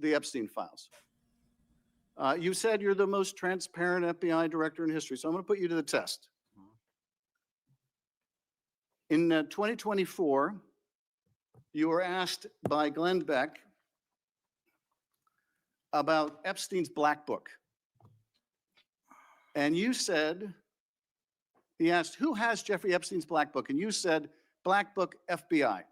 the Epstein files. You said you're the most transparent FBI director in history, so I'm going to put you to the test. In 2024, you were asked by Glenn Beck about Epstein's Black Book. And you said, he asked, who has Jeffrey Epstein's Black Book? And you said, Black Book FBI.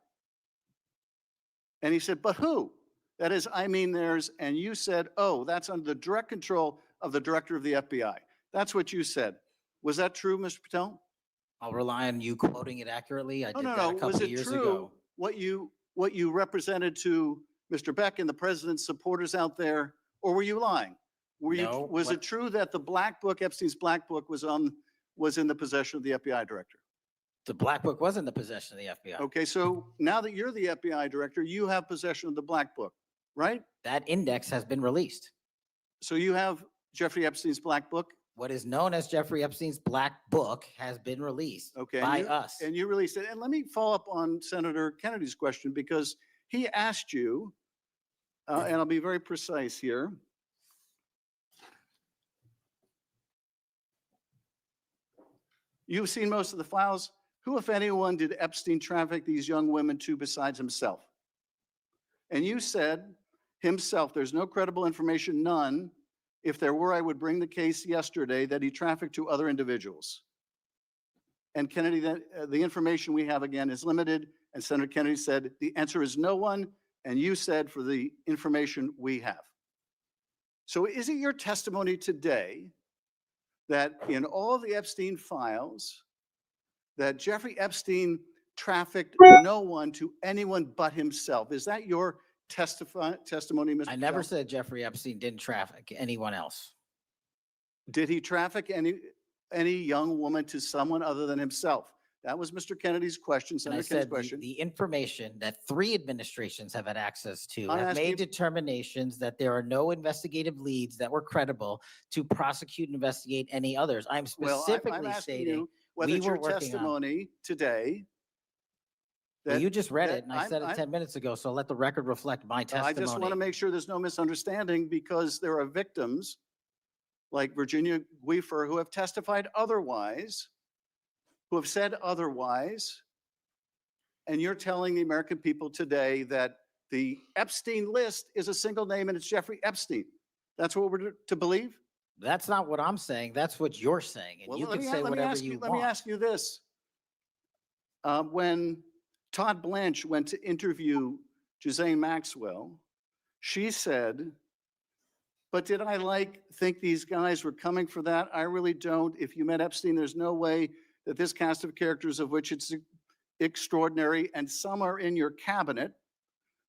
And he said, but who? That is, I mean theirs. And you said, oh, that's under the direct control of the director of the FBI. That's what you said. Was that true, Mr. Patel? I'll rely on you quoting it accurately. I did No, that a couple was of it years true ago. what you represented to Mr. Beck and the president's supporters out there, or were you lying? No, Was it true that the Black Book, Epstein's Black Book, was in the possession of the FBI director? The Black Book was in the possession of the FBI. Okay, so now that you're the FBI director, you have possession of the Black Book, right? That index has been released. So you have Jeffrey Epstein's Black Book? What is known as Jeffrey Epstein's Black Book has been released by us. And you released it. And let me follow up on Senator Kennedy's question, because he asked you, and I'll be very precise here. You've seen most of the files. Who, if anyone, did Epstein traffic these young women to besides himself? And you said himself. There's no credible information, none. If there were, I would bring the case yesterday that he trafficked to other individuals. And Kennedy, the information we have again is limited. And Senator Kennedy said the answer is no one. And you said for the information we have. So is it your testimony today that in all the Epstein files, that Jeffrey Epstein trafficked no one to anyone but himself? Is that your testimony, Mr. I never Patel? said Jeffrey Epstein didn't traffic anyone else. Did he traffic any young woman to someone other than himself? That was Mr. Kennedy's question, And I Senator Kennedy's said question. the information that 3 administrations have had access to I'm have asking made determinations that there are no investigative leads that were credible to prosecute and investigate any others. I'm Well, specifically I'm asking stating you whether we it's were your working on. testimony today. Well, you just read that it, and I said it 10 minutes ago, so let the record reflect my I testimony. just want to make sure there's no misunderstanding, because there are victims like Virginia Guifer who have testified otherwise, who have said otherwise. And you're telling the American people today that the Epstein list is a single name and it's Jeffrey Epstein. That's what we're to believe? That's not what I'm saying. That's what you're saying. And Well, you let can me say whatever ask you want. Let me ask you this. When Todd Blanche went to interview Ghislaine Maxwell, she said, but did I think these guys were coming for that? I really don't. If you met Epstein, there's no way that this cast of characters, of which it's extraordinary, and some are in your cabinet,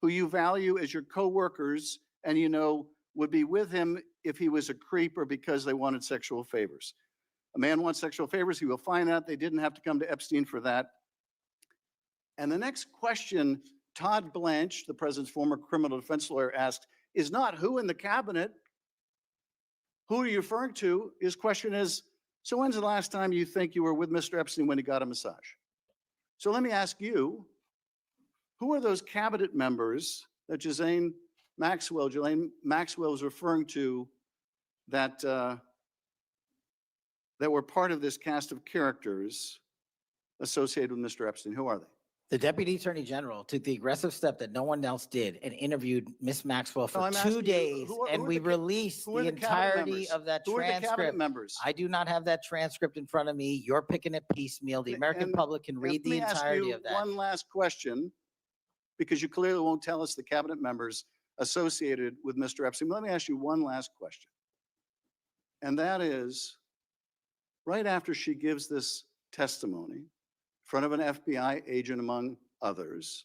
who you value as your co-workers, and you know would be with him if he was a creep or because they wanted sexual favors. A man wants sexual favors, he will find out. They didn't have to come to Epstein for that. And the next question Todd Blanche, the president's former criminal defense lawyer, asked is not who in the cabinet, who are you referring to? His question is, so when's the last time you think you were with Mr. Epstein when he got a massage? So let me ask you, who are those cabinet members that Ghislaine Maxwell was referring to that that were part of this cast of characters associated with Mr. Epstein? Who are they? The Deputy Attorney General took the aggressive step that no one else did and interviewed Miss Maxwell for I'm asking 2 you, days, and we the released who are the the cabinet entirety members? of that Who are the cabinet transcript. members? I do not have that transcript in front of me. You're picking it piecemeal. The American public can read the entirety of that. One last question, because you clearly won't tell us the cabinet members associated with Mr. Epstein. Let me ask you one last question. And that is, right after she gives this testimony in front of an FBI agent, among others,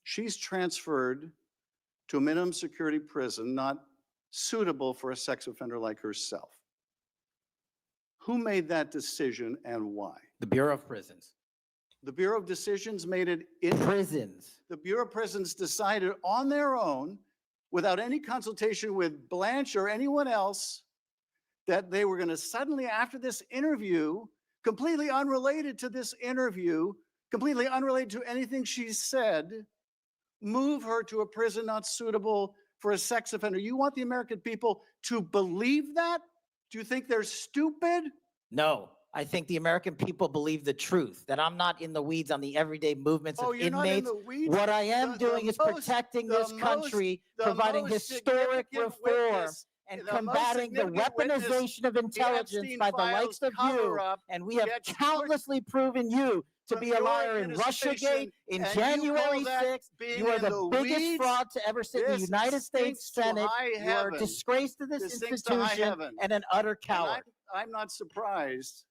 she's transferred to a minimum security prison not suitable for a sex offender like herself. Who made that decision and why? The Bureau of Prisons. The Bureau of Decisions made it in Prisons. The Bureau of Prisons decided on their own, without any consultation with Blanche or anyone else, that they were going to suddenly, after this interview, completely unrelated to this interview, completely unrelated to anything she said, move her to a prison not suitable for a sex offender. You want the American people to believe that? Do you think they're stupid? No, I think the American people believe the truth, that I'm not in the weeds on the everyday movements Oh, of you're not in inmates. the weeds. What I am The doing is most- protecting the this country, the providing most historic significant reform witness- and the most combating the significant witness, weaponization of intelligence Epstein by the likes files of you. cover-up And we have gets pushed countlessly proven you to from be a your liar in administration, Russiagate, in and you call January that 6th. being You are in the biggest weeds? fraud to ever sit in the This United States stinks to Senate. high You are a heaven. disgrace to this This stinks to high institution heaven. and an utter And coward. I'm not surprised.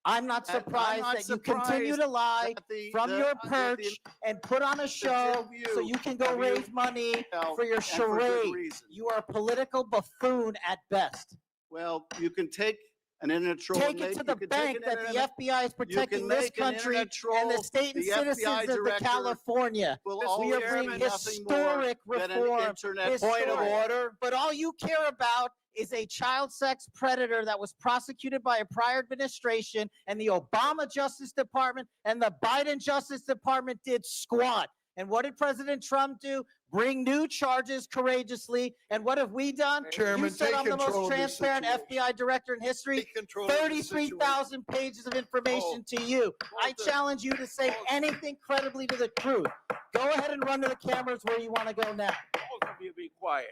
I'm not I'm surprised not that you continue surprised to lie that from your that perch and put on a show so you can go of you, raise money well, for your and for good charade. reason. You are a political buffoon at best. Well, you can take an internet troll. Take and it make- to you the can take bank an that the internet- FBI is protecting this make an country internet troll, and the state and the citizens FBI of the director California. will We always are be bringing nothing more historic than an reform. internet Point of troll. order. But all you care about is a child sex predator that was prosecuted by a prior administration, and the Obama Justice Department and the Biden Justice Department did squat. And what did President Trump do? Bring new charges courageously. And what have we done? Chairman, You said take I'm the control most of this transparent situation. FBI director in history. Take control of this 33,000 pages of information to you. I challenge you to say anything credibly to the truth. Go ahead and run to the cameras where you want to go now. Both of you be quiet.